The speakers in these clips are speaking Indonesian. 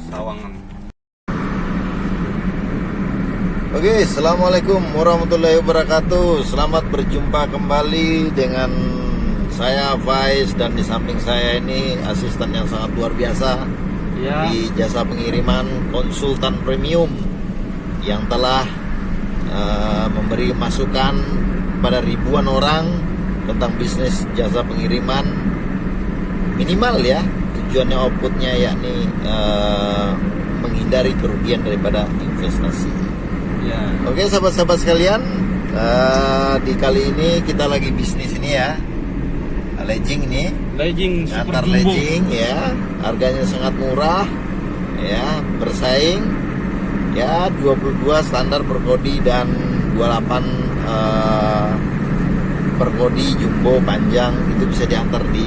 Sawangan. Oke, assalamualaikum warahmatullahi wabarakatuh. Selamat berjumpa kembali dengan saya Faiz, dan di samping saya ini asisten yang sangat luar biasa Ya. di jasa pengiriman konsultan premium yang telah memberi masukan pada ribuan orang tentang bisnis jasa pengiriman. Minimal ya, tujuannya outputnya yakni menghindari kerugian daripada investasi. Ya. Oke sahabat-sahabat sekalian, di kali ini kita lagi bisnis ini ya, legging ini, Legging super antar jumbo. legging ya, harganya sangat murah ya, bersaing ya, 22 standar per kodi dan 28 per kodi jumbo panjang. Itu bisa diantar di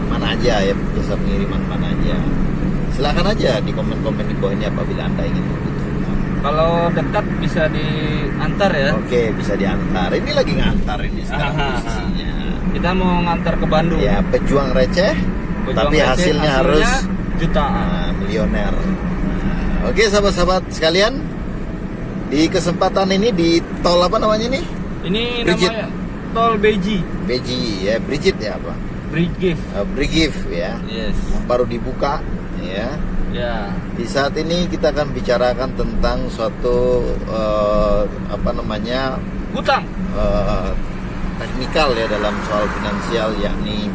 mana aja ya, jasa pengiriman mana aja. Silakan aja di komen-komen di bawah ini apabila Anda ingin membutuhkan. Kalau dekat bisa diantar ya. Oke, bisa diantar. Ini lagi ngantar ini sekarang posisinya. Kita mau ngantar ke Bandung. Ya, pejuang receh, Pejuang tapi receh, hasilnya harus jutaan. milioner. Oke, sahabat-sahabat sekalian, di kesempatan ini di tol apa namanya nih? Ini Brigit. namanya Tol Beji. Beji ya, Brigit ya apa? Brigif. Brigif ya. Yes. Baru dibuka ya. Ya. Di saat ini kita akan bicarakan tentang suatu Hutang. teknikal ya dalam soal finansial, yakni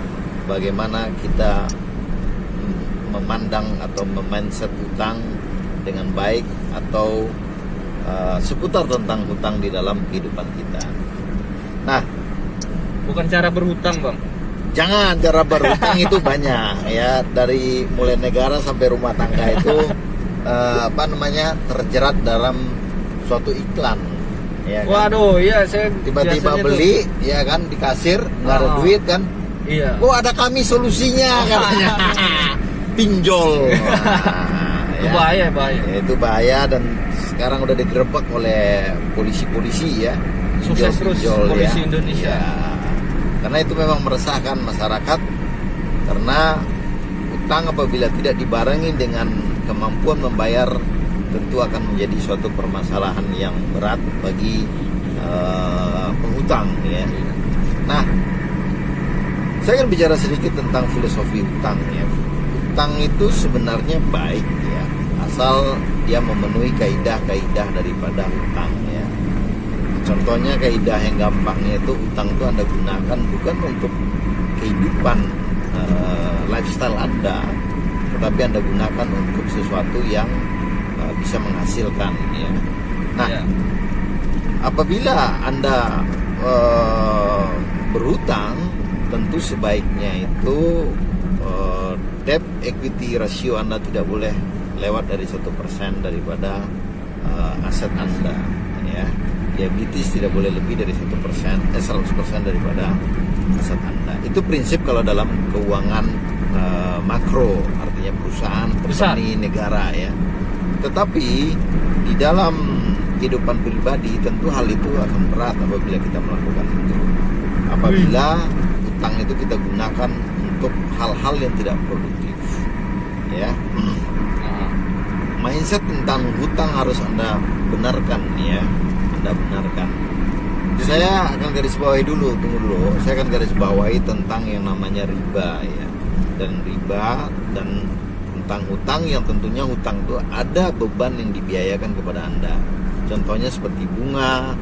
bagaimana kita memandang atau memindset hutang dengan baik, atau seputar tentang hutang di dalam kehidupan kita. Nah, Bukan cara berhutang, Bang. jangan, cara berhutang itu banyak ya, dari mulai negara sampai rumah tangga itu terjerat dalam suatu iklan ya kan? Waduh, iya saya Tiba-tiba biasanya beli ya kan, di kasir nggak ada duit kan, Iya. oh ada kami solusinya katanya. Pinjol. Itu bahaya. Ya, itu bahaya, dan sekarang udah digerebek oleh polisi-polisi ya. Sukses terus Pinjol, polisi Indonesia. Ya. Karena itu memang meresahkan masyarakat, karena utang apabila tidak dibarengi dengan kemampuan membayar tentu akan menjadi suatu permasalahan yang berat bagi penghutang ya. Nah, saya akan bicara sedikit tentang filosofi hutang ya. Hutang itu sebenarnya baik ya, asal dia memenuhi kaidah-kaidah daripada hutang ya. Contohnya kaidah yang gampangnya itu, hutang itu Anda gunakan bukan untuk kehidupan lifestyle Anda, tetapi Anda gunakan untuk sesuatu yang bisa menghasilkan ya. Nah, Iya. apabila Anda berhutang, tentu sebaiknya itu debt equity ratio Anda tidak boleh lewat dari 1% daripada aset Anda ya. Liabilities tidak boleh lebih dari 100% daripada aset Anda. Itu prinsip kalau dalam keuangan makro, artinya perusahaan, company, negara ya. Tetapi di dalam kehidupan pribadi tentu hal itu akan berat apabila kita melakukan itu. Apabila hutang itu kita gunakan untuk hal-hal yang tidak produktif ya. Mindset tentang hutang harus Anda benarkan ya. Anda benarkan. Saya akan garis bawahi dulu, tunggu dulu. Saya akan garis bawahi tentang yang namanya riba ya. Dan riba dan tentang hutang, yang tentunya hutang itu ada beban yang dibiayakan kepada Anda. Contohnya seperti bunga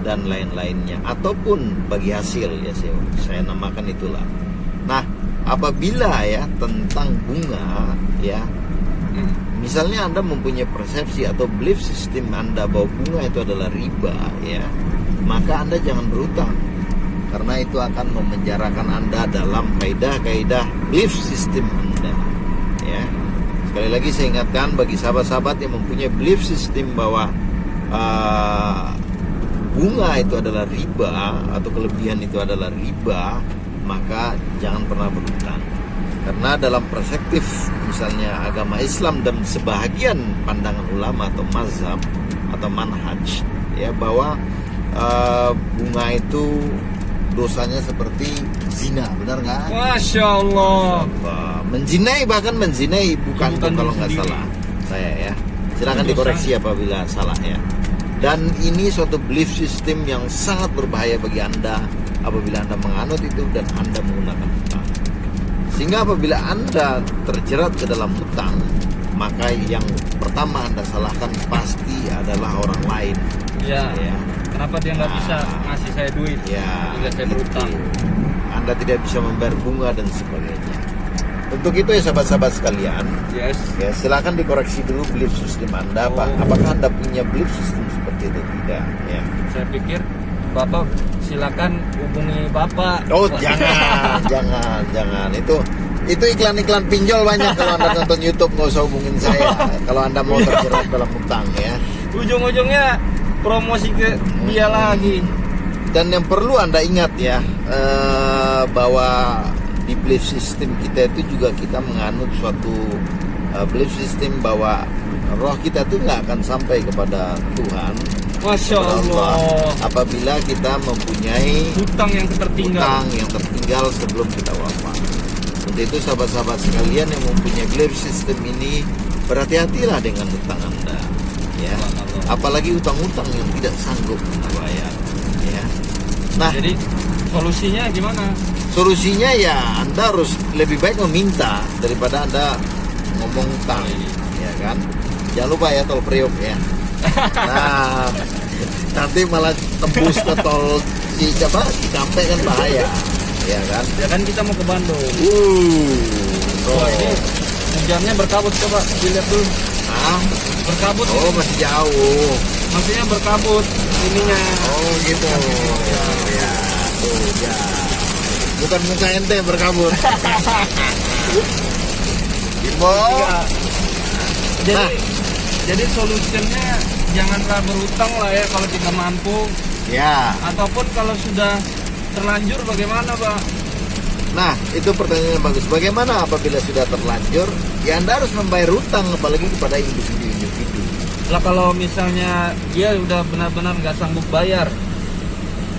dan lain-lainnya, ataupun bagi hasil ya, saya namakan itulah. Nah, apabila ya tentang bunga ya, misalnya Anda mempunyai persepsi atau belief system Anda bahwa bunga itu adalah riba ya, maka Anda jangan berhutang, karena itu akan memenjarakan Anda dalam kaidah-kaidah belief system Anda ya. Sekali lagi saya ingatkan bagi sahabat-sahabat yang mempunyai belief system bahwa bunga itu adalah riba atau kelebihan itu adalah riba, maka jangan pernah berhutang. Karena dalam perspektif misalnya agama Islam dan sebahagian pandangan ulama atau mazhab atau manhaj ya, bahwa bunga itu dosanya seperti zina, benar nggak? Masya Allah. Menzinai, bahkan menzinai ibu kandung kalau nggak sendiri. salah. saya ya. Silakan Itu dikoreksi apabila salah ya. Dan ini suatu belief system yang sangat berbahaya bagi Anda apabila Anda menganut itu dan Anda menggunakan hutang. Sehingga apabila Anda terjerat ke dalam hutang, maka yang pertama Anda salahkan pasti adalah orang lain. Ya. Ya. Kenapa dia nggak bisa ngasih saya duit? Ya, Hingga saya berutang. Anda tidak bisa membayar bunga dan sebagainya. Untuk itu ya sahabat-sahabat sekalian, Yes. ya silakan dikoreksi dulu belief system Anda. Oh. Apakah Anda punya belief system seperti itu tidak? Ya. Saya pikir Bapak silakan hubungi Bapak. Oh jangan. Itu iklan-iklan pinjol banyak kalau Anda nonton YouTube, nggak usah hubungin saya. Kalau Anda mau terjerat dalam hutang ya. Ujung-ujungnya promosi ke dia lagi. Dan yang perlu Anda ingat ya, bahwa di belief system kita itu juga kita menganut suatu belief system bahwa roh kita itu nggak akan sampai kepada Tuhan, Masya kepada Allah. apabila kita mempunyai Hutang yang tertinggal. hutang yang tertinggal sebelum kita wafat. Untuk itu sahabat-sahabat sekalian yang mempunyai belief system ini, berhati-hatilah dengan hutang Anda ya. Apalagi hutang-hutang yang tidak sanggup Anda bayar ya. Nah, Jadi solusinya gimana? solusinya ya Anda harus lebih baik meminta daripada Anda ngomong hutang, ya kan? Jangan lupa ya tol Priok ya. Nah, nanti malah tembus ke tol Cikampek kan bahaya, ya kan? Ya kan kita mau ke Bandung. Bro. Wah, ini hujannya berkabut, coba dilihat dulu. Ah, Berkabut. oh ini. masih jauh. Maksudnya berkabut ininya. Oh gitu. Ya, tuh ya. Bukan muka ente yang berkabut. Bimbo. Enggak. Jadi Nah. jadi solusinya janganlah berutang lah ya kalau tidak mampu, Ya. ataupun kalau sudah terlanjur bagaimana, Pak? Nah, itu pertanyaan yang bagus. Bagaimana apabila sudah terlanjur? Ya Anda harus membayar hutang, apalagi kepada individu-individu. Lah kalau misalnya dia udah benar-benar nggak sanggup bayar,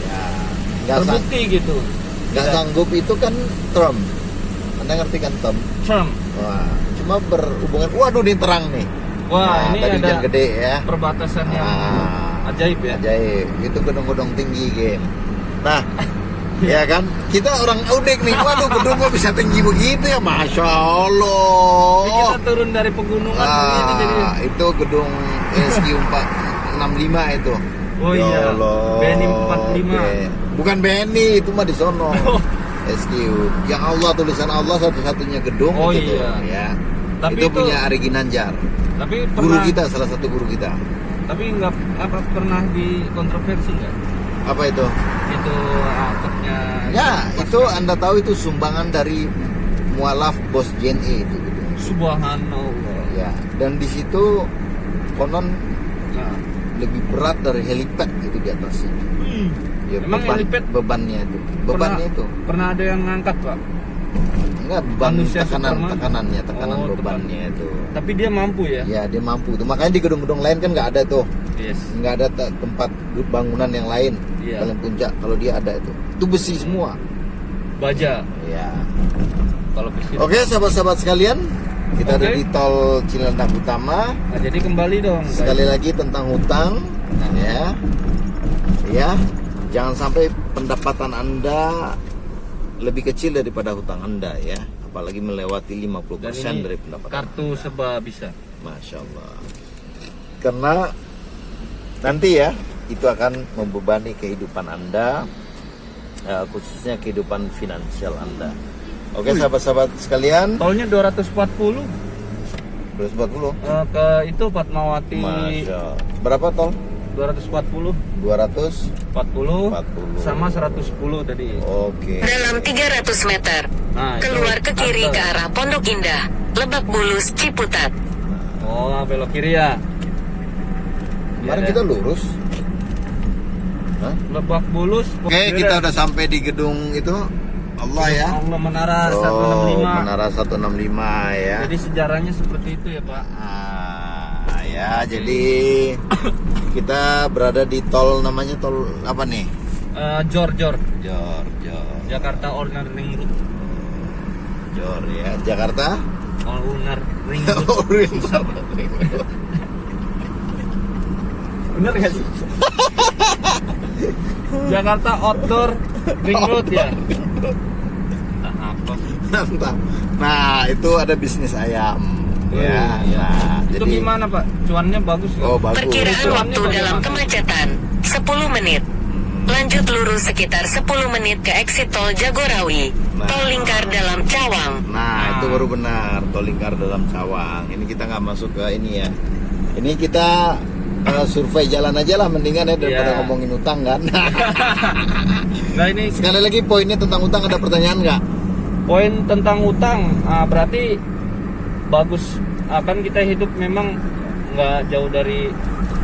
Ya, nggak terbukti gitu. sanggup itu kan term. Anda ngerti kan term? Term. Wah, cuma berhubungan. Waduh, ini terang nih. Wah, Nah, ini tadi ada hujan gede ya. perbatasan yang ajaib ya. Ajaib. Itu gedung-gedung tinggi game. Nah, ya kan? Kita orang unik nih. Waduh, gedung kok bisa tinggi begitu ya? Masya Allah. Jadi kita turun dari pegunungan begini jadi. Itu gedung SQ 465 itu. Oh Ya iya. Allah. BNI 45. Bukan BNI, itu mah di sono. SQ. Yang Allah, tulisan Allah satu-satunya gedung Oh itu iya. tuh, ya. Tapi itu itu- punya Ari Ginanjar. Tapi Guru pernah, kita, salah satu guru kita. tapi nggak pernah dikontroversi nggak? Apa itu? Itu atapnya. Ya, itu Anda tahu itu sumbangan dari mualaf bos JNE itu gitu. Subhanallah. Ya, dan di situ konon Nah. lebih berat dari helipad itu di atasnya. Ya, Emang helipad bebannya itu. Bebannya itu. Pernah ada yang ngangkat, Pak? Enggak, beban Manusia tekanan Superman. tekanannya, tekanan Oh, bebannya itu. Tapi dia mampu ya? Ya, dia mampu tuh. Makanya di gedung-gedung lain kan nggak ada tuh. Yes. Nggak ada tempat bangunan yang lain. Iya. Paling puncak kalau dia ada itu. Itu besi semua. Baja. Ya. Kalau besi. Oke, sahabat-sahabat sekalian, kita ada Oke. di tol Cilandak Utama. Nah, jadi kembali dong. Sekali lagi tentang hutang, ya, ya, jangan sampai pendapatan Anda lebih kecil daripada hutang Anda, ya, apalagi melewati 50% Dan ini dari pendapatan. kartu Anda. seba bisa. Masya Allah. Karena nanti ya itu akan membebani kehidupan Anda, khususnya kehidupan finansial Anda. Oke, sahabat-sahabat sekalian, Tolnya 240 240. ke itu Fatmawati. Masya. Berapa tol? 240 240. 40 sama 110 tadi. Oke. Dalam 300 meter, Nah, itu keluar ke kiri tante. ke arah Pondok Indah, Lebak Bulus, Ciputat. Oh, belok kiri ya. Kemarin Iya, kita lurus. Hah? Lebak Bulus. Oke, kita udah sampai di gedung itu. Allah ya. Allah Menara Oh, 165. Menara 165 ya. Jadi sejarahnya seperti itu ya, Pak. Ya, jadi kita berada di tol, namanya tol apa nih? Jor Jor. Jakarta Ordinary Ring Road. Jor ya, Jakarta All owner ring road. Oriental. Bener gak sih? Jakarta outdoor ring road ya. Nah, apa? Mantap. Nah, itu ada bisnis ayam. Ya, Iya. nah, Itu jadi gimana Pak? Cuannya bagus nggak? oh bagus. Perkiraan Itu waktu bagaimana? dalam kemacetan 10 menit. Lanjut lurus sekitar 10 menit ke exit tol Jagorawi. Nah. Tol lingkar dalam Cawang. Nah, itu baru benar, tol lingkar dalam Cawang. Ini kita nggak masuk ke ini ya. Ini kita survei jalan aja lah mendingan ya daripada Iya. ngomongin utang kan. Nah ini Sekali lagi poinnya tentang utang, ada pertanyaan nggak? poin tentang utang. Berarti bagus. Kan kita hidup memang nggak jauh dari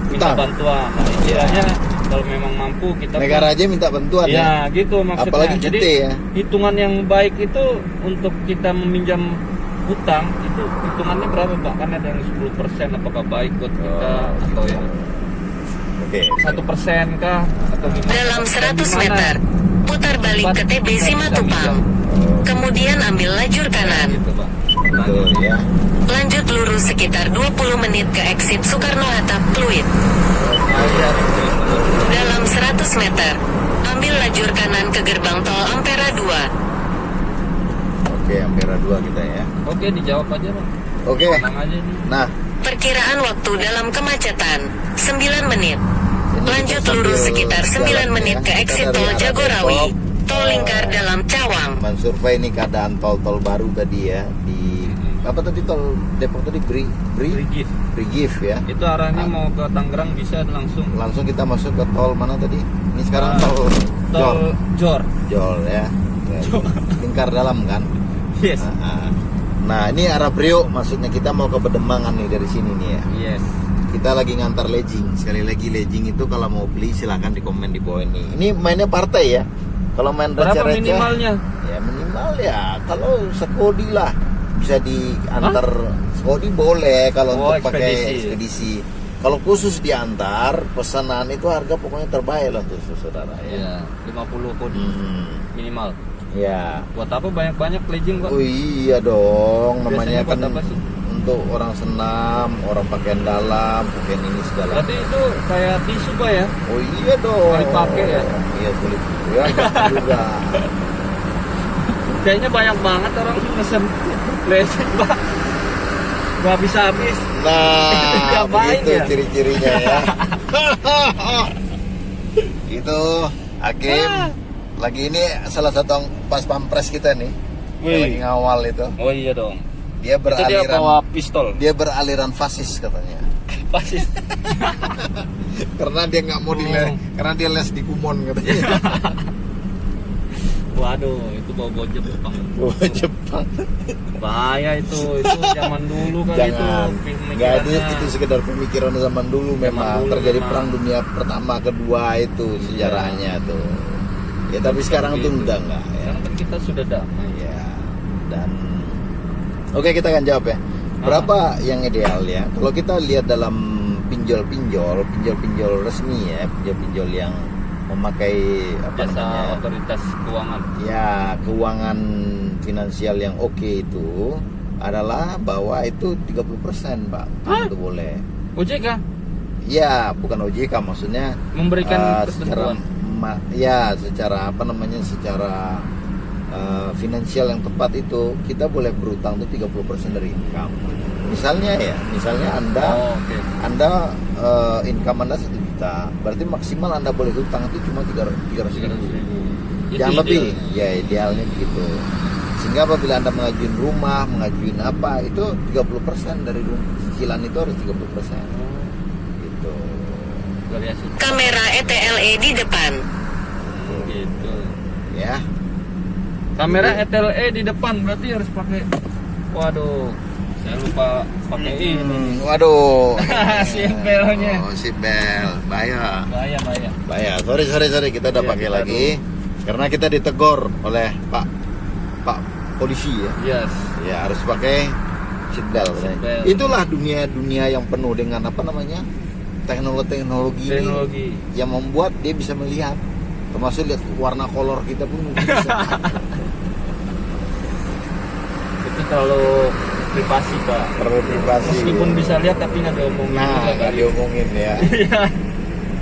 minta Utang. bantuan. Nah, istilahnya kalau memang mampu kita Negara aja minta bantuan ya. ya gitu maksudnya. Apalagi Jadi kita ya. hitungan yang baik itu untuk kita meminjam utang itu hitungannya berapa Pak? Kan ada yang 10%, apakah baik buat kita atau ya Oke. 1% kah atau gimana? Dalam 100 Gimana? meter, putar balik ke TB Kita bisa Simatupang. Oh, Kemudian ambil lajur kanan. Gitu Pak. betul ya. Lanjut lurus sekitar 20 menit ke exit Soekarno-Hatta, Pluit. Dalam 100 meter, ambil lajur kanan ke gerbang tol Ampera 2. Oke, Ampera 2 kita ya. Oke, dijawab aja Pak. Oke. Tenang aja nih. Nah, Perkiraan waktu dalam kemacetan 9 menit. ini Lanjut kita lurus sambil sekitar 9 jalan menit ya. ke Kita exit dari tol arah Jagorawi. Depok, Tol lingkar dalam Cawang. mensurvei ini keadaan tol-tol baru tadi ya di apa tadi tol Depok tadi Rigid. Brigif ya. Itu arahnya mau ke Tangerang bisa langsung Langsung kita masuk ke tol mana tadi? Ini sekarang tol tol Jor. Jol ya. Lingkar dalam kan. Yes. Nah, ini arah Priok, maksudnya kita mau ke Bedemangan nih dari sini nih ya. Yes. Kita lagi ngantar ledging. Sekali lagi ledging itu kalau mau beli silahkan di komen di bawah ini. Ini mainnya partai ya. Kalau main Berapa receh-receh, minimalnya? ya minimal ya kalau sekodi lah bisa diantar. Sekodi boleh kalau Oh, untuk pakai ekspedisi. ekspedisi. Kalau khusus diantar pesanan itu harga pokoknya terbaik lah tuh saudara ya. Iya, 50 kodi minimal. Ya. Buat apa banyak-banyak pledging Pak? Oh iya dong, namanya Biasanya buat kan apa sih? untuk orang senam, orang pakaian dalam, pakaian ini segala. Berarti itu kayak tisu Pak ya? Oh iya dong. Sekali pakai ya? Iya sulit. Ya gitu juga. Kayaknya banyak banget orang mesen pledging Pak. Gak bisa habis. Nah, Ngapain begitu ya? ciri-cirinya ya. Itu Hakim. Lagi ini salah satu pas pampres kita nih. Wih. Lagi ngawal itu. Oh iya dong. Dia Itu dia beraliran bawa pistol. dia beraliran fasis katanya. Pasis. Karena dia nggak mau karena dia les di Kumon katanya. Waduh, itu bawa Jepang. Oh, Jepang. Bahaya itu zaman dulu kali Jangan. itu Nggak ada, pemikirannya. itu sekedar pemikiran zaman dulu memang dulu terjadi memang. perang dunia pertama kedua itu sejarahnya tuh. Ya tapi sekarang tuh Seperti itu. udah enggak ya. Sekarang kan kita sudah damai. Ya. Dan oke, kita akan jawab ya. Berapa yang ideal ya? Kalau kita lihat dalam pinjol resmi ya, pinjol yang memakai apa Jasa namanya? otoritas keuangan. Ya, keuangan finansial yang oke itu adalah bahwa itu 30%, Pak. Itu boleh. OJK Ya, bukan OJK maksudnya memberikan secara ketentuan. secara apa namanya? Secara finansial yang tepat itu kita boleh berutang tuh 30% dari income. Misalnya Anda Oh, oke. Anda income Anda 1 juta, berarti maksimal Anda boleh hutang itu cuma 300 ribu. Itu Jangan lebih, ideal. ya idealnya begitu. Sehingga apabila Anda mengajuin rumah, mengajuin apa, itu 30% dari cicilan itu harus 30%. Gitu. Luar biasa. Kamera ETLE di depan. Gitu. Ya. Kamera ETLE di depan berarti harus pakai. Waduh, saya lupa pakai ini. Waduh. Seatbeltnya. Oh, seatbelt. Bahaya. Bahaya. Sorry, kita udah Iya, pakai kita lagi karena kita ditegur oleh Pak polisi ya. Yes. Ya, harus pakai seatbelt. Seatbelt. Itulah dunia yang penuh dengan apa namanya? Teknologi Teknologi. yang membuat dia bisa melihat, termasuk lihat warna kolor kita pun mungkin bisa. Itu kalau privasi Pak. Perlu privasi. Meskipun bisa lihat tapi nggak diomongin. Nah, juga, nggak Pak. diomongin ya. Iya.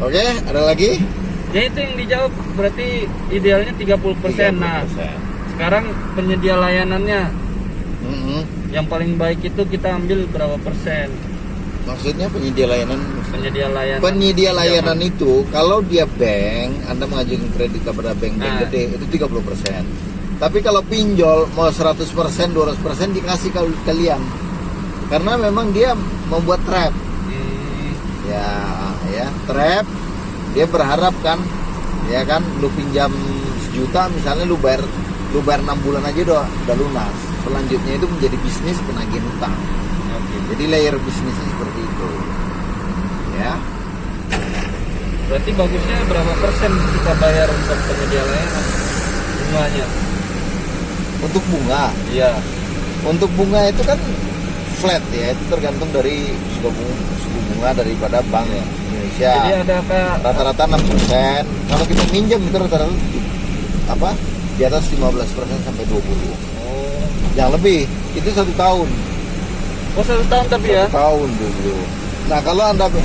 Oke, ada lagi? Ya itu yang dijawab berarti idealnya 30%. Nah, 30%. sekarang penyedia layanannya Mm-mm. yang paling baik itu kita ambil berapa persen? Maksudnya penyedia layanan? Penyedia layanan. Penyedia layanan itu kalau dia bank, Anda mengajukan kredit kepada bank-bank Nah. gede itu 30%. Tapi kalau pinjol mau 100%, 200% dikasih kalian. Karena memang dia membuat trap. Ya, trap. Dia berharap kan, ya kan, lu pinjam 1 juta misalnya lu bayar 6 bulan aja udah lunas. Selanjutnya itu menjadi bisnis penagih utang. Oke. Jadi layer bisnisnya seperti itu. Ya. Berarti bagusnya berapa persen kita bayar untuk penyedia layanan? Bunganya? Untuk bunga, Iya. untuk bunga itu kan flat ya, itu tergantung dari suku bunga daripada Bank Indonesia. Jadi ada Rata-rata 6%. Kalau kita minjem itu rata-rata apa? Di atas 15% sampai 20. Oh, Yang lebih itu 1 tahun. oh 1 tahun tapi ya? 1 tahun dulu. Nah, kalau Anda Kalau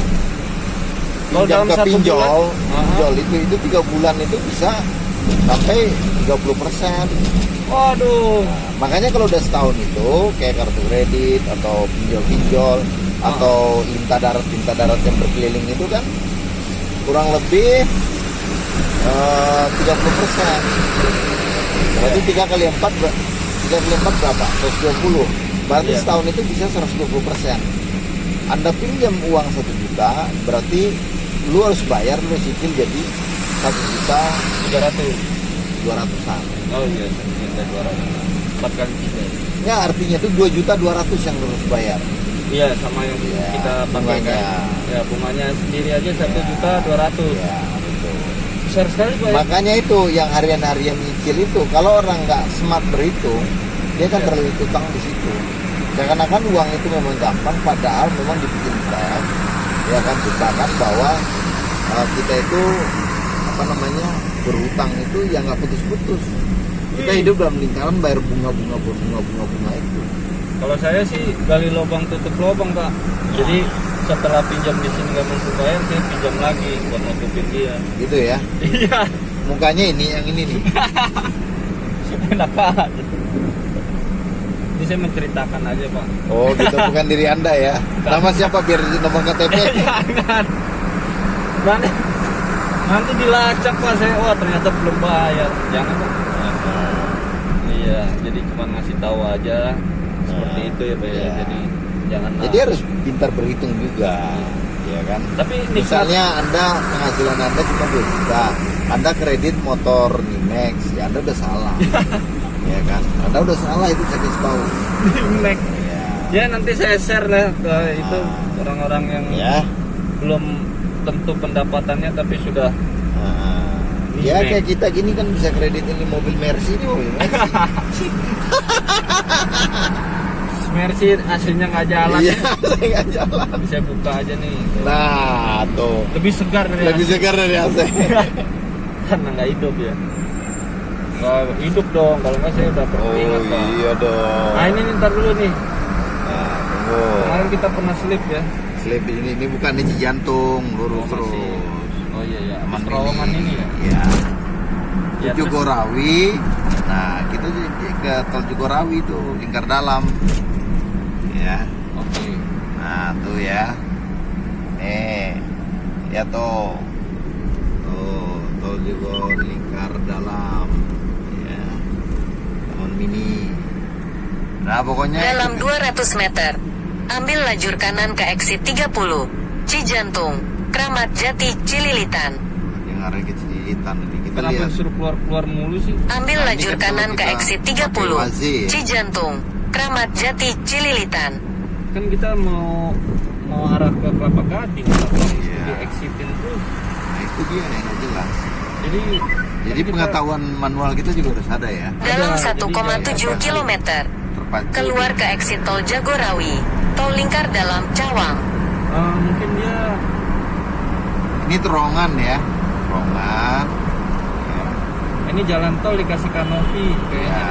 pinjam dalam ke 1 pinjol, bulan? pinjol itu 3 bulan itu bisa sampai 30%. Waduh. Makanya kalau udah setahun itu kayak kartu kredit atau pinjol-pinjol atau lintah darat yang berkeliling itu kan kurang lebih 30%. Berarti 3 kali 4 berapa? 120. Berarti Iya. setahun itu bisa 120%. Anda pinjam uang 1 juta, berarti lu harus bayar, lu cicil jadi 1.300.000-an. Oh iya, kita 200. 4 kali 3. Ya artinya itu 2.200.000 yang lu harus bayar. Iya, sama yang Iya, kita pakai bunganya. kan. Ya, bunganya sendiri aja 1.200.000. Ya, betul. Besar sekali Pak. Makanya itu yang harian-harian nyicil itu kalau orang nggak smart berhitung, dia kan Iya. terlalu utang di situ. Seakan-akan uang itu memang gampang, padahal memang dibikin trap, ya kan jebakan bahwa kita itu apa namanya berhutang itu yang nggak putus-putus. Kita hidup dalam lingkaran bayar bunga itu. Kalau saya sih gali lubang tutup lubang Pak. Jadi setelah pinjam di sini nggak mampu bayar, saya pinjam lagi buat nutupin dia. Gitu ya. Iya. Mukanya yang ini nih. Enak banget. Ini saya menceritakan aja Pak. Oh gitu, bukan diri Anda ya. Nama siapa biar nomor KTP? Jangan. Nanti dilacak Pak saya. Wah ternyata belum bayar. Jangan Pak. Iya. Jadi cuma ngasih tahu aja. Seperti itu ya Pak. Ya. Iya. Jadi jangan. Jadi harus pintar berhitung juga, ya kan? Tapi nikmat. Misalnya Anda penghasilan Anda cuma 2 juta, Anda kredit motor Nimax, ya Anda udah salah, ya kan? Anda udah salah itu saya kasih tahu. Next. Ya, Ya nanti saya share lah ke itu orang-orang yang ya. belum tentu pendapatannya tapi sudah. Ya kayak kita gini kan bisa kredit ini mobil Mercy ini mobil Mercy. Mercy hasilnya nggak jalan. Iya, nggak jalan. Bisa buka aja nih. Nah, tuh. Lebih segar dari Lebih segar dari AC. karena nggak hidup ya. Nggak hidup dong. Kalau nggak saya udah Oh berkeringat Pak. iya dong. Nah ini ntar dulu nih. Nah, tunggu. Kemarin kita pernah slip ya. Slip ini bukan ini jantung, lurus Oh, masih. terus. Oh iya ya. Aman Terowongan ini ya. Ya. Ya, terus- Jogorawi. Nah, kita ke tol Jogorawi tuh, lingkar dalam. Ya. Oke. Nah, tuh ya. Ya tuh. Tuh, tol Jogor lingkar dalam. Ya. Taman mini. Nah, pokoknya Dalam 200 meter, ambil lajur kanan ke exit 30, Cijantung, Kramat Jati, Cililitan. yang arah ke Cililitan ini kita Kenapa lihat. suruh keluar mulu sih? Ambil Nah, ini lajur kan kanan kalau ke kita exit pakai 30, Waze ya. Cijantung, Kramat Jati, Cililitan. Kan kita mau arah ke Kelapa Gading, Iya. di exitin terus. Nah, itu dia yang nggak jelas. Jadi kita- Pengetahuan manual kita juga harus ada ya. Dalam Ada, 1,7 jadi km, Terpacu. keluar ke exit tol Jagorawi, tol lingkar dalam Cawang. mungkin dia Ini terowongan ya. Terowongan. Ya. ini jalan tol dikasih kanopi Ya, kayaknya.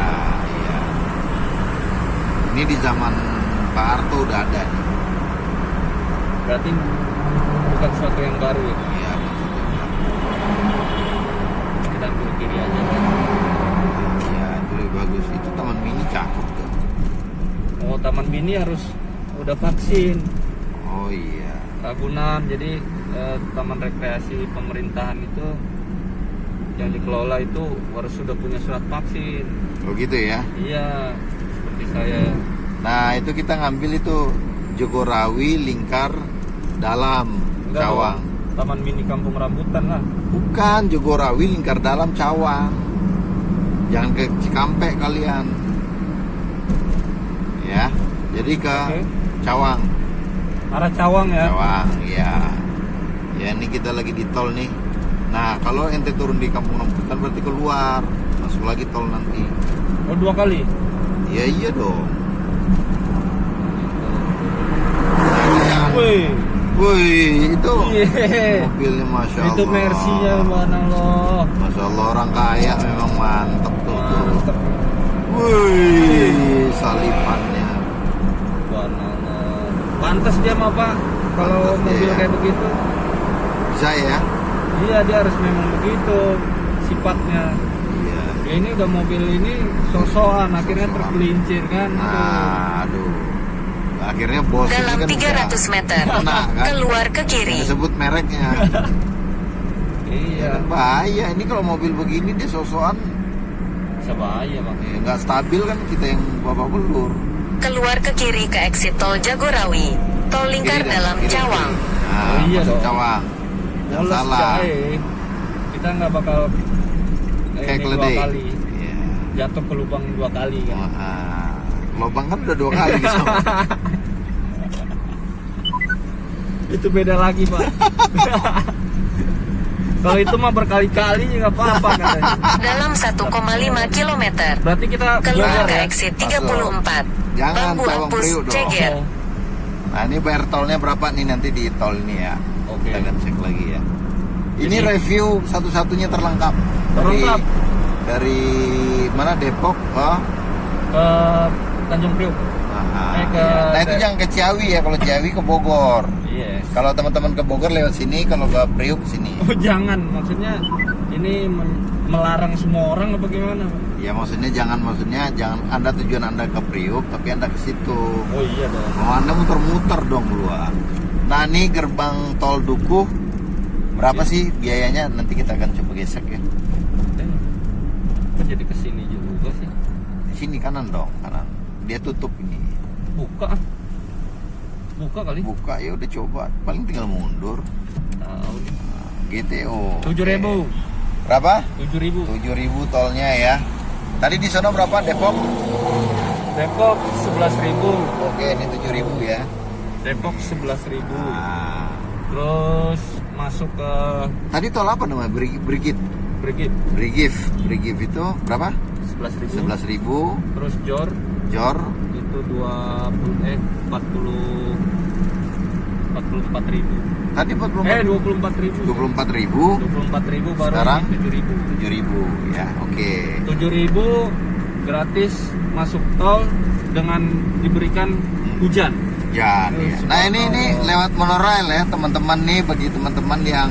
iya. Ini di zaman Pak Harto udah ada nih. Berarti bukan sesuatu yang baru ya. Iya, maksudnya. Kita ambil kiri aja kan. Iya, itu lebih bagus. Itu taman mini cakep tuh. Oh, Taman Mini harus udah vaksin. Oh iya. Ragunan, jadi taman rekreasi pemerintahan itu yang dikelola itu harus sudah punya surat vaksin. Oh gitu ya. Iya, seperti saya. Nah itu kita ngambil itu Jagorawi Lingkar Dalam Enggak Cawang. dong, Taman Mini Kampung Rambutan lah. Bukan Jagorawi Lingkar Dalam Cawang. Jangan ke Cikampek kalian. Ya, jadi ke Oke. Cawang. Arah Cawang ya. Cawang, ya. Ya ini kita lagi di tol nih. Nah kalau ente turun di Kampung Rambutan berarti keluar, masuk lagi tol nanti. Oh, 2 kali. Ya iya dong. Wih. Wih, itu Iya. mobilnya Masya Allah. Itu Mercy-nya mana loh. Masya Allah, orang kaya memang mantep tuh. Mantep. Wih, salipannya. Mana loh. Pantas dia mah Pak. Kalau Pantas mobil dia. kayak begitu. Bisa ya? Iya, dia harus memang begitu sifatnya. Iya. Ya, ini udah mobil ini sosokan akhirnya So-soan. tergelincir kan. Nah, aduh. Akhirnya bos ini Dalam kan 300 bisa meter, kena, kan? keluar ke kiri. Disebut mereknya. Ya Iya, kan bahaya. Ini kalau mobil begini dia sosokan bisa bahaya Pak. ya, nggak stabil kan kita yang babak belur. Keluar ke kiri ke exit tol Jagorawi. Tol lingkar Kiri dan dalam kiri. Cawang. Nah, Oh, iya masuk dong. Cawang. Jangan Bolos salah. jahe. Kita nggak bakal Kayak ini 2 keledai. kali. Iya. Jatuh ke lubang 2 kali kan. Wah, lubang kan udah 2 kali sama. Itu beda lagi Pak. Kalau itu mah berkali-kali nggak apa-apa katanya. Dalam 1,5 km. Berarti kita Keluar belajar ke ya. exit 34. Jangan Bambu Cawang Apus, Priuk dong. Ceger. Oh, Nah ini bayar tolnya berapa nih nanti di tol ini ya? Oke. Kita akan cek lagi ya. Ini Jadi- review satu-satunya terlengkap. Terlengkap. Dari mana Depok ke ke Tanjung Priuk. nah itu jangan ke Ciawi ya. Kalau Ciawi ke Bogor. Yes. Kalau teman-teman ke Bogor lewat sini, kalau ke Priuk sini. Oh jangan, maksudnya ini melarang semua orang apa gimana Pak? Ya maksudnya jangan Anda tujuan Anda ke Priuk tapi Anda ke situ. Oh iya dong. Oh, Anda muter-muter dong keluar. Nah ini gerbang tol Dukuh berapa sih biayanya? Nanti kita akan coba gesek ya. Kok jadi kesini juga sih? Di sini kanan dong, kanan. Dia tutup ini. Buka. Buka kali. Buka ya udah coba. Paling tinggal mundur. Tahu nih. GTO. 7.000. Berapa? 7.000. 7.000 tolnya ya. Tadi di sana berapa Depok? Depok 11.000. Oke, ini 7.000 ya. Depok 11.000. Nah, Terus masuk ke tadi tol apa namanya? Brigif. Brigif Brigif itu berapa? 11.000. 11.000. Terus Jor Jor itu 44.000. tadi 44. 24.000. 24.000. 24.000 baru Sekarang? 7.000. 7.000 ya. Oke. 7.000 gratis masuk tol dengan diberikan hujan. Ya, ya. Nah ini lewat monorail ya teman-teman nih, bagi teman-teman yang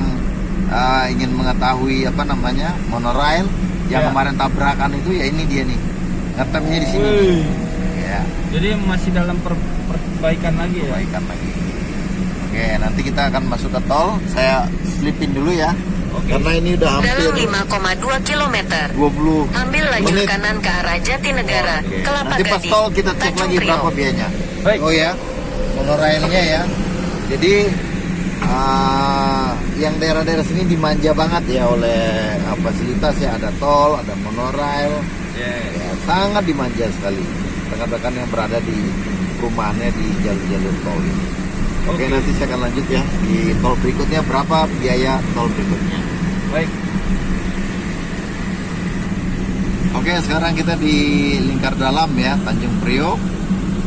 ingin mengetahui apa namanya monorail yang Ya. kemarin tabrakan itu ya ini dia nih ngetemnya di sini. Wih. Ya, Jadi masih dalam perbaikan lagi ya. perbaikan lagi. Oke, nanti kita akan masuk ke tol. Saya selipin dulu ya. Oke. Karena ini udah hampir Dalam 5,2 km. 20 Ambil lajur menit. kanan ke arah Jatinegara, Oke. Kelapa Nanti pas Gading, tol kita cek Tanjung lagi Priok. berapa biayanya. Baik. Oh ya, monorailnya ya. Jadi yang daerah-daerah sini dimanja banget ya oleh fasilitas ya, ada tol, ada monorail, Yes. ya, sangat dimanja sekali rekan-rekan yang berada di perumahannya di jalur-jalur tol ini. Oke, Oke. nanti saya akan lanjut ya di tol berikutnya, berapa biaya tol berikutnya. Baik. Oke, sekarang kita di lingkar dalam ya, Tanjung Priok.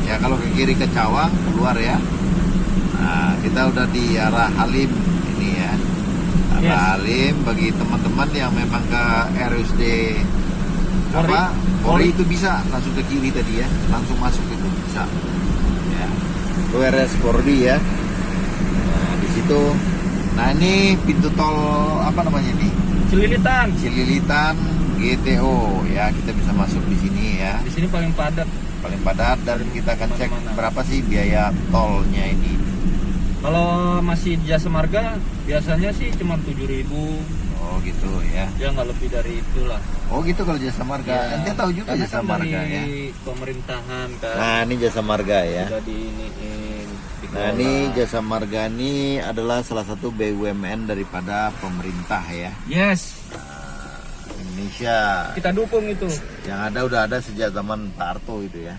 Ya, kalau ke kiri ke Cawang, keluar ya. Nah, kita udah di arah Halim ini ya. Arah Yes. Halim bagi teman-teman yang memang ke RSUD Polri. apa? Polri. Polri itu bisa langsung ke kiri tadi ya, langsung masuk itu bisa. Ya. WRS 4D ya. Nah, di situ. Nah, ini pintu tol apa namanya ini? Cililitan. Cililitan GTO ya. Kita bisa masuk di sini ya. Di sini paling padat. Paling padat, dan kita akan cek Kemana-mana. berapa sih biaya tolnya ini. Kalau masih Jasa Marga biasanya sih cuma 7.000. Oh gitu ya. Ya nggak lebih dari itulah. Oh gitu kalau Jasa Marga. Ya, Ente tahu juga karena Jasa kan Marga dari ya. pemerintahan kan. Nah, ini Jasa Marga ya. Sudah diiniin. Nah, ini Jasa Marga ini adalah salah satu BUMN daripada pemerintah ya. Yes. Indonesia. Kita dukung itu. Yang ada udah ada sejak zaman Pak Harto itu ya.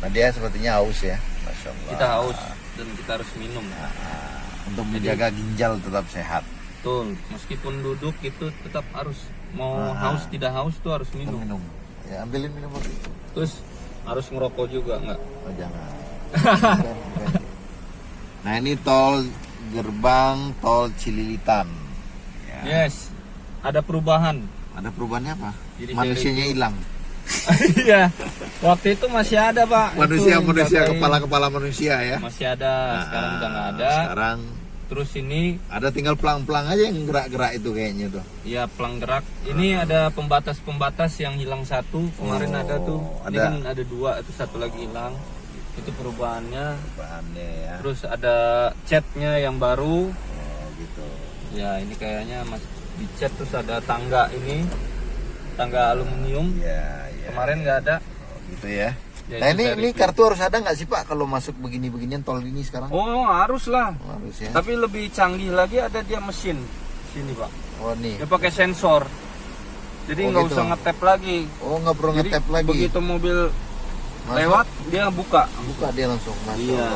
Nah, dia sepertinya haus ya. Masya Allah. Kita haus dan kita harus minum. Untuk menjaga ginjal tetap sehat. Betul. Meskipun duduk itu tetap harus mau haus tidak haus tuh harus Kita minum. minum. Ya, ambilin minum lagi. Terus harus ngerokok juga nggak? Oh, jangan. Bukan. Nah, ini tol gerbang tol Cililitan. Ya. Yes. Ada perubahan. Ada perubahannya apa? Jadi Manusianya hilang. Iya. Waktu itu masih ada, Pak. Manusia Itu manusia jagain. kepala manusia ya. Masih ada. Sekarang udah nggak ada. Sekarang Terus ini ada tinggal pelang-pelang aja yang gerak-gerak itu kayaknya tuh. ya pelang gerak. Ini ada pembatas-pembatas yang hilang satu. Kemarin ada tuh. Ini ada. kan ada dua. Itu satu lagi hilang. Itu perubahannya. Bahannya ya. Terus ada catnya yang baru. Oh gitu. Ya ini kayaknya masih dicat. Terus ada tangga ini. Tangga aluminium. Ya, ya. Kemarin nggak ada. Oh, gitu ya. Ya, Nah, itu ini dari- kartu harus ada nggak sih Pak kalau masuk begini-beginian tol ini sekarang? Oh harus lah. Oh, harus ya. Tapi lebih canggih lagi ada dia mesin sini Pak. Oh nih. Dia pakai sensor. Jadi Oh, nggak gitu. usah ngetap lagi. Oh, nggak perlu Jadi ngetap lagi. begitu mobil Masuk, lewat dia buka. buka dia langsung masuk. Iya.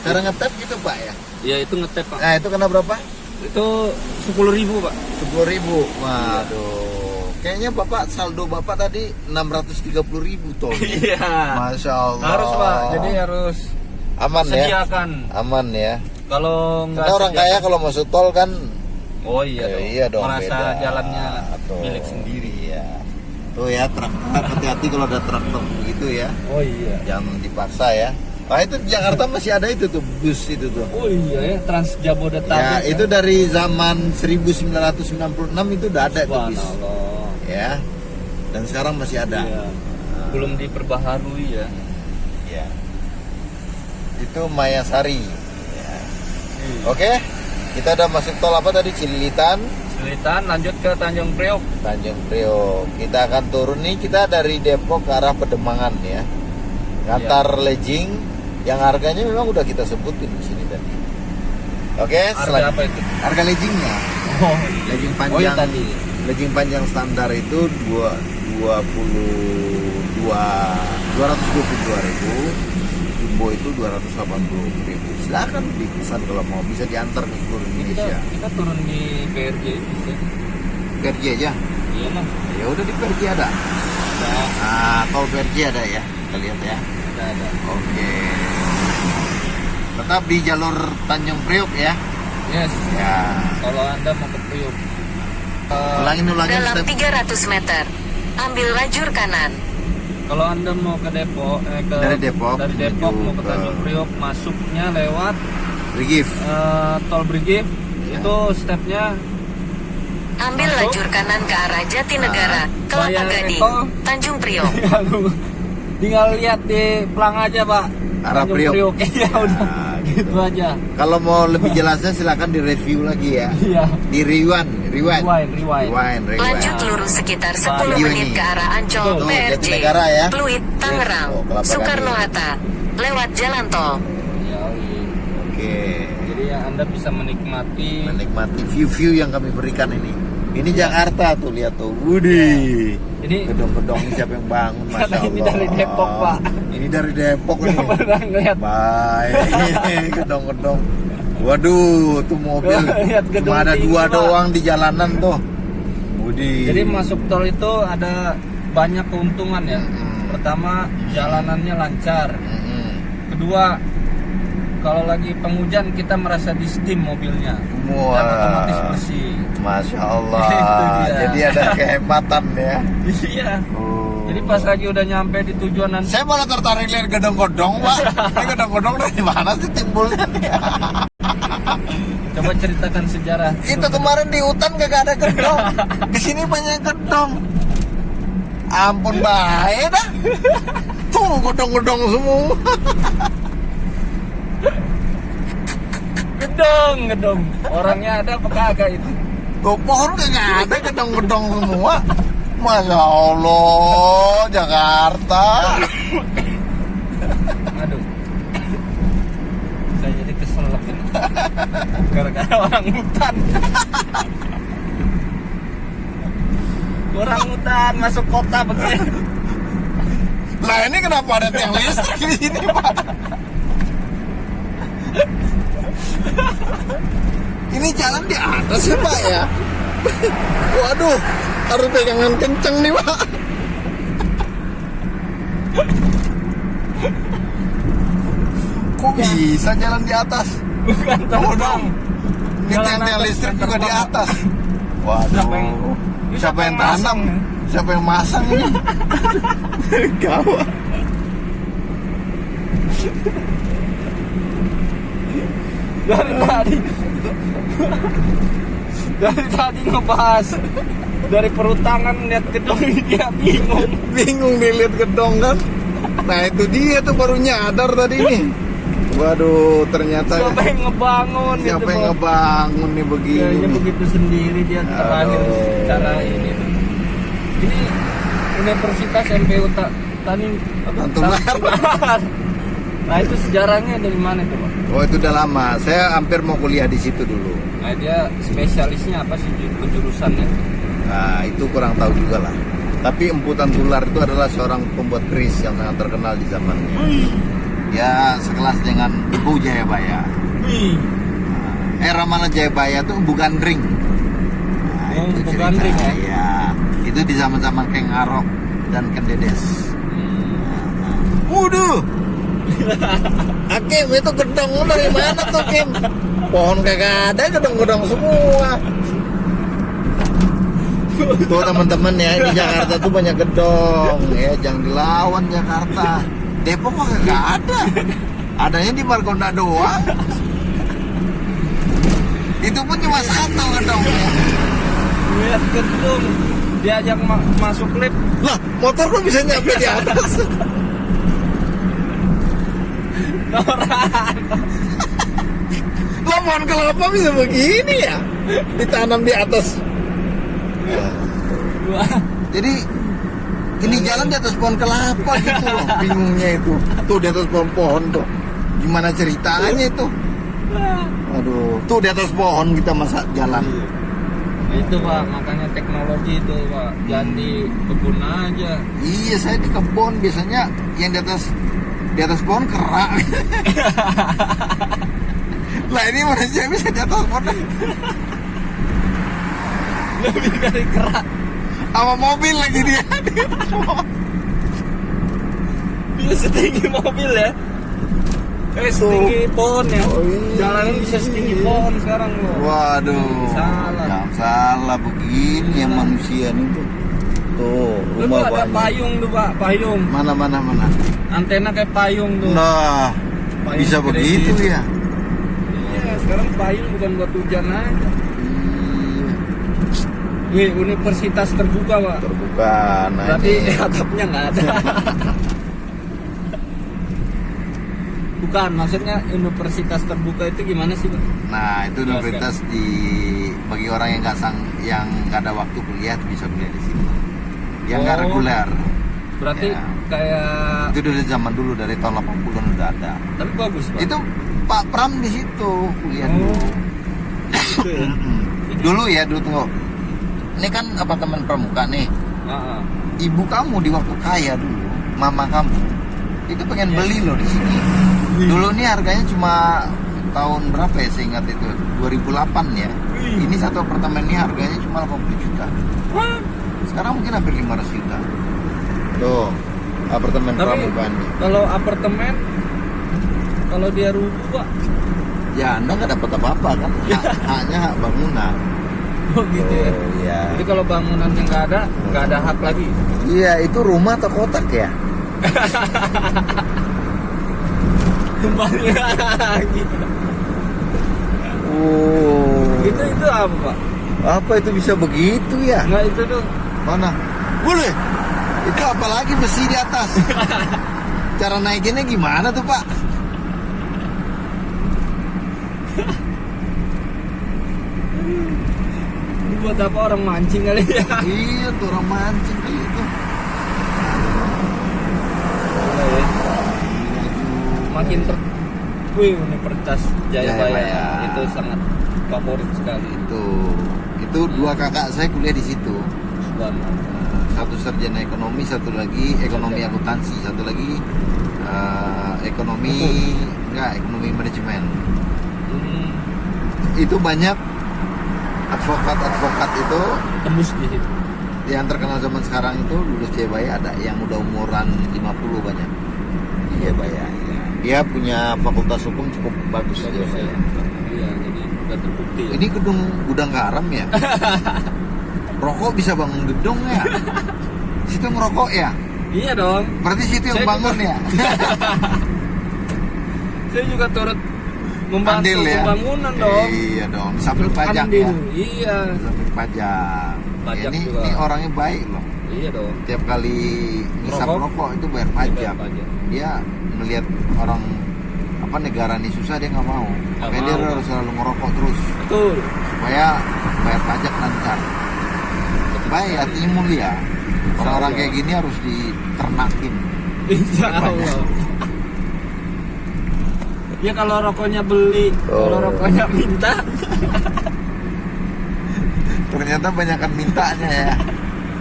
Cara ngetap gitu Pak ya. Ya itu ngetap Pak. Nah, itu kena berapa? Itu 10.000 Pak. 10.000. Waduh. Kayaknya Bapak saldo Bapak tadi 630.000 tol. Iya. Masya Allah. Harus Pak. Jadi harus aman ya. sediakan. Aman ya. Kalau nggak Karena orang sediakan- kaya kalau masuk tol kan Oh iya dong. iya dong, Merasa beda. jalannya Tuh, milik sendiri. Iya. Tuh ya, traktor, hati-hati kalau ada traktor begitu ya. Oh iya. Jangan dipaksa ya. Nah, itu di Jakarta masih ada itu tuh bus itu tuh. Oh iya ya, Trans Jabodetabek. Ya, itu dari zaman 1996 itu udah ada tuh bis. Subhanallah. Ya. Dan sekarang masih ada. Iya. Belum diperbaharui ya. Ya. Itu Mayasari. Ya. Oke. Kita udah masuk tol apa tadi? Cililitan, Cililitan lanjut ke Tanjung Priok. Tanjung Priok. Kita akan turun nih, kita dari Depok ke arah Pademangan ya. Ngantar Lejing yang harganya memang udah kita sebutin di sini tadi. Oke, Harga apa itu? Harga Lejingnya. Oh, Lejing oh panjang. iya tadi. Lejing panjang standar itu 222.000. Jumbo itu 280.000. Silakan dipesan kalau mau, bisa diantar ke seluruh Ini kita Indonesia. kita turun di PRJ bisa. PRJ aja. Iya mah. Ya udah di PRJ ada. Nah, Nah, tol PRJ ada ya. Kita lihat ya. ada. Oke. Tetap di jalur Tanjung Priok ya. Yes. Ya. Kalau Anda mau ke Priok. Ulangin Dalam step. 300 meter, ambil lajur kanan. Kalau Anda mau ke Depok, Dari Depok dari Depok menuju mau ke ke- Tanjung Priok, masuknya lewat Brigif. Tol Brigif. Ya. Itu stepnya Ambil Masuk. lajur kanan ke arah Jatinegara, Kelapa bayar Gading, itu. Tanjung Priok. tinggal lihat di pelang aja Pak. Arah Tanjung Priok. Iya udah. Gitu aja. Kalau mau lebih jelasnya silakan direview lagi ya. Iya. Di rewind. Rewind. Lanjut lurus sekitar 10 Video menit ini. ke arah Ancol, Tuh, PRJ, Jatinegara ya. Pluit, Tangerang, Oh, Kelapa Gading. Soekarno-Hatta, lewat jalan tol. Ya, iya. Oke. Jadi ya Anda bisa menikmati. Menikmati view-view yang kami berikan ini. Ini Jakarta tuh, lihat tuh. Wudi. Ini Gedung-gedung ini siapa yang bangun? Masya Karena Allah. ini dari Depok, Pak. Ini dari Depok nih. nggak pernah ngeliat. Baik, gedung-gedung. Waduh, tuh mobil Lihat gedung cuma ada tinggi, dua Pak. doang di jalanan tuh. Budi. Jadi masuk tol itu ada banyak keuntungan ya. Mm-mm. Pertama, jalanannya lancar. Mm-mm. Kedua, kalau lagi penghujan kita merasa di steam mobilnya. semua. Dan otomatis bersih. Masya Itu Allah. dia. Jadi ada kehebatan ya. Iya. Oh. Jadi pas lagi udah nyampe di tujuan nanti, Saya malah tertarik lihat gedong-gedong, Pak. Ini gedong-gedong dari mana sih timbulnya nih? coba ceritakan sejarah. Itu kemarin di hutan gak ada gedong. Di sini banyak gedong. Ampun bahaya dah. Tuh gedong-gedong semua. Gedong. Orangnya ada apa kagak itu? Tuh pohon kagak ada, gedong-gedong semua. Masya Allah, Jakarta. Aduh. Saya jadi keselak ini. Gara-gara orang hutan. Orang hutan masuk kota begini. Lah ini kenapa ada tiang listrik di sini, Pak? Ini jalan di atas ya, Pak ya? Waduh, harus pegangan kenceng nih, Pak. Kok bisa jalan di atas? Bukan terbang. Ini Jalan tiang-tiang atas, listrik bukan juga di terbang. atas. Siapa Waduh, yang- siapa yang masang tanam? ya? Siapa yang masang ini? Gawat. Dari tadi ngebahas dari perutangan lihat gedung dia bingung. Bingung nih lihat gedong kan. Nah itu dia tuh baru nyadar tadi nih. Waduh, ternyata Siapa yang ngebangun siapa gitu, yang Bang. ngebangun nih begini Kayaknya nih. begitu sendiri dia terakhir Aduh. cara ini. Ini Universitas MPU Tani Tantular. Nah itu sejarahnya dari mana tuh, Pak? Oh itu udah lama. Saya hampir mau kuliah di situ dulu. Nah dia spesialisnya apa sih penjurusannya? Nah itu kurang tahu juga lah. Tapi Emputan Tular itu adalah seorang pembuat keris yang sangat terkenal di zamannya. Ya sekelas dengan Ibu Jayabaya. Wih, Ramana Jayabaya tuh Empu Gandring. Nah, Oh, itu Empu cerita. Gandring ya? Ya, itu di zaman-zaman Keng Arok dan Ken Dedes. Waduh. Hakim itu gedong dari mana tuh Kim? Pohon kagak ada, gedong-gedong semua. Tuh teman-teman ya, di Jakarta tuh banyak gedong ya, jangan dilawan Jakarta. Depok mah kagak ada. Adanya di Margonda doang. Itu pun cuma satu gedongnya. lihat gedung diajak masuk lift. Lah, motor kok bisa nyampe di atas? Lah pohon kelapa bisa begini ya? Ditanam di atas. Wah, Jadi ini jalan di atas pohon kelapa gitu loh. Bingungnya itu. Tuh di atas pohon-pohon tuh. Gimana ceritanya itu? Aduh, tuh di atas pohon kita masa jalan. Nah, itu Pak, makanya teknologi itu Pak, jangan di kebun aja. Iya, saya di kebun biasanya yang di atas pohon kerak. Lah ini manusia bisa di atas pohon Lebih dari kerak. sama mobil lagi dia. Bisa setinggi mobil ya. Setinggi pohon ya. Oh, iya. Jalanan bisa setinggi pohon sekarang loh. Waduh, Salah. jangan salah begini ya manusia nih tuh. Tuh, Lu tuh rumah ada banyak. payung tuh Pak, payung. Mana. Antena kayak payung tuh. Nah, Payung bisa gede begitu gitu. ya. Iya, sekarang payung bukan buat hujan aja. Wih, universitas terbuka Pak. Terbuka, nah Berarti ini. atapnya nggak ada. Bukan, maksudnya universitas terbuka itu gimana sih Pak? Nah itu universitas bagi orang yang nggak ada waktu kuliah bisa kuliah di sini. Yang nggak Oh. reguler. Berarti Ya. kayak Itu dari zaman dulu, dari tahun 80-an udah ada. tapi bagus Pak. Itu Pak Pram di situ kuliah dulu. Oh. Gitu ya? Dulu ya, dulu tunggu. Ini kan apartemen pramuka nih. Ah, ah. Ibu kamu di waktu kaya dulu, mama kamu itu pengen beli loh di sini. Dulu nih harganya cuma tahun berapa ya, saya ingat itu 2008 ya. Wih. Ini satu apartemen ini harganya cuma 80 juta. Wah, Sekarang mungkin hampir 500 juta. Tuh, apartemen tapi pramuka nih. kalau apartemen kalau dia rubuh Pak ya Anda nggak dapat apa-apa kan, haknya hak bangunan. Oh gitu ya. Oh, iya. Jadi kalau bangunannya nggak ada hak lagi. Iya, itu rumah atau kotak ya? Kembali lagi. Oh. Itu apa Pak? Apa itu bisa begitu ya? Nggak itu tuh. Mana? Boleh. Itu apalagi besi di atas. Cara naikinnya gimana tuh Pak? Ini buat apa orang mancing kali ya? Iya tuh orang mancing kali itu. Makin wih ini percas Jayabaya. Jayabaya. Itu sangat favorit sekali. Itu dua kakak saya kuliah di situ. Subhanallah. Satu sarjana ekonomi, satu lagi ekonomi akuntansi, satu lagi ekonomi manajemen. Itu banyak advokat itu Tembus di situ. yang terkenal zaman sekarang itu lulus Jayabaya, ada yang udah umuran 50 banyak di Jayabaya ya. Dia punya fakultas hukum cukup bagus di Jayabaya. Iya, jadi udah terbukti. Ini gedung gudang garam ya. Rokok bisa bangun gedung ya. Situ ngerokok ya. Iya dong. Berarti situ yang Saya bangun juga- ya. Saya juga turut membantu Andil ya. pembangunan dong. Iya dong. Sambil pajak Andil. ya. Iya. Sambil pajak. Pajak ini juga. ini orangnya baik loh. Iya dong. Tiap kali ngisap Rokok. rokok itu bayar pajak. Pajak. Dia melihat orang negara ini susah, dia nggak mau. Nggak Makanya dia mau. harus selalu ngerokok terus Betul. supaya bayar pajak lancar. Baik, artinya mulia. Orang-orang Iya. kayak gini harus diternakin. Insya Pajak. Allah. Ya kalau rokoknya beli, kalau Oh. rokoknya minta. Ternyata banyakkan mintanya ya.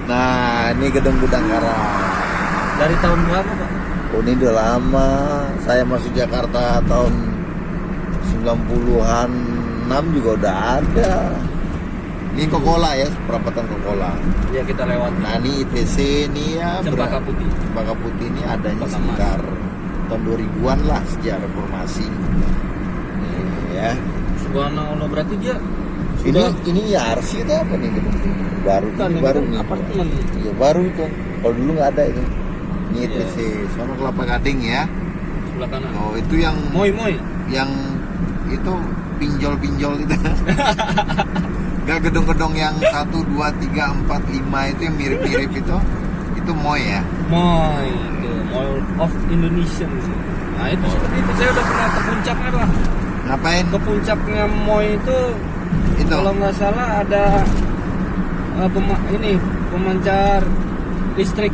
Nah, ini gedung gudang garam. Dari tahun berapa Pak? Oh, ini udah lama. Saya masuk Jakarta tahun 90-an 6 juga udah ada. Ini Kokola ya, perapatan Kokola. Ya kita lewat. Nah, ini ITC ini ya Cempaka Putih. Cempaka Putih ini adanya Cempaka sekitar tahun 2000-an lah, sejak reformasi. Ya. Subhanallah, berarti dia Ini sudah YRC itu apa nih gedung baru? Bukan, Ini ini baru kan nih. apartemen. Iya, baru itu. Kalau dulu nggak ada itu. Ini Iya. ITC, sono Kelapa Gading ya. sebelah kanan. Oh, itu yang Moi. yang itu pinjol itu. Gak gedung-gedung yang 1, 2, 3, 4, 5 itu yang mirip-mirip itu Moy ya. Moi itu Mall of Indonesia. Nah itu seperti itu, saya udah pernah ke puncaknya Pak. Ngapain? Ke puncaknya Moi itu Itu. kalau nggak salah ada pemancar listrik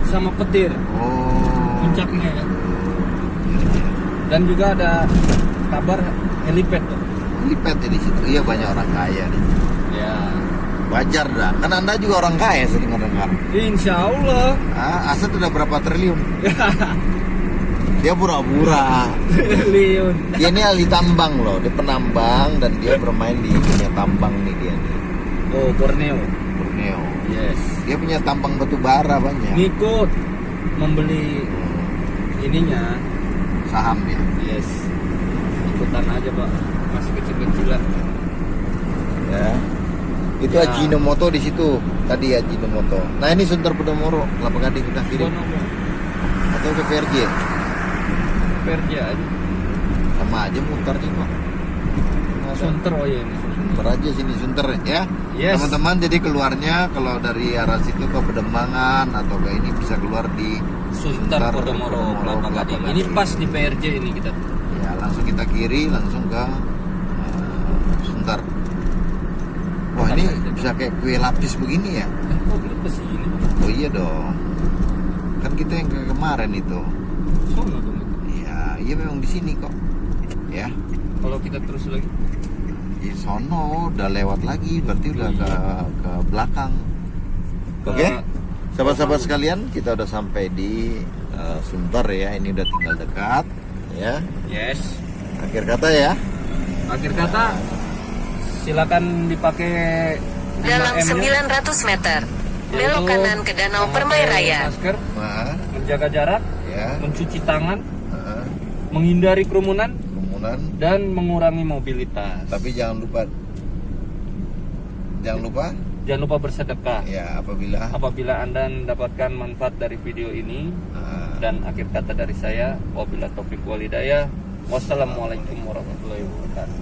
sama petir Oh. puncaknya ya. Dan juga ada kabar helipad tuh. Lipet ya di situ. Iya, banyak orang kaya di situ. Ya. Wajar dah. Kan Anda juga orang kaya sering dengar. Insya Allah. Aset udah berapa triliun? Dia pura-pura. Triliun. Dia ini ahli tambang loh. Dia penambang dan dia bermain di dunia tambang nih dia nih. Oh Borneo. Borneo. Yes. Dia punya tambang batu bara banyak. Ngikut membeli ininya. Saham ya. Yes. Ikutan aja Pak. Masih kecil-kecilan. Ya. Itu Ya. Ajinomoto di situ. Tadi Ajinomoto. Nah, ini Sunter Podomoro, Kelapa Gading kita kirim. Atau ke PRJ. Perja aja. Sama aja mutarnya kok. Sunter oh ya ini. Sunter aja sini Sunter ya. Yes. Teman-teman, jadi keluarnya kalau dari arah situ ke Pedemangan atau ke ini bisa keluar di Sunter Podomoro Kelapa Gading. Ini pas di PRJ ini kita. Ya, langsung kita kiri langsung ke Sunter. Wah, ini bisa kayak kue lapis begini ya. Kok kita ke sini? Oh iya dong. Kan kita yang ke kemarin itu. Sono dong. Iya memang di sini kok. Ya. Kalau kita terus lagi. Di sono udah lewat lagi, berarti udah ke belakang. Ke- Oke. Sahabat-sahabat sekalian, kita udah sampai di Sunter ya. Ini udah tinggal dekat ya. Yes. Akhir kata ya. Akhir kata silakan dipakai Dalam 5M-nya. 900 meter, belok Yaitu kanan ke Danau Permai memakai Raya. Masker, Nah, menjaga jarak, ya. mencuci tangan, Heeh. menghindari kerumunan, kerumunan, dan mengurangi mobilitas. tapi jangan lupa Jangan lupa bersedekah. ya Apabila Anda mendapatkan manfaat dari video ini, dan akhir kata dari saya, wabillahi taufiq wal hidayah. Wassalamualaikum warahmatullahi wabarakatuh.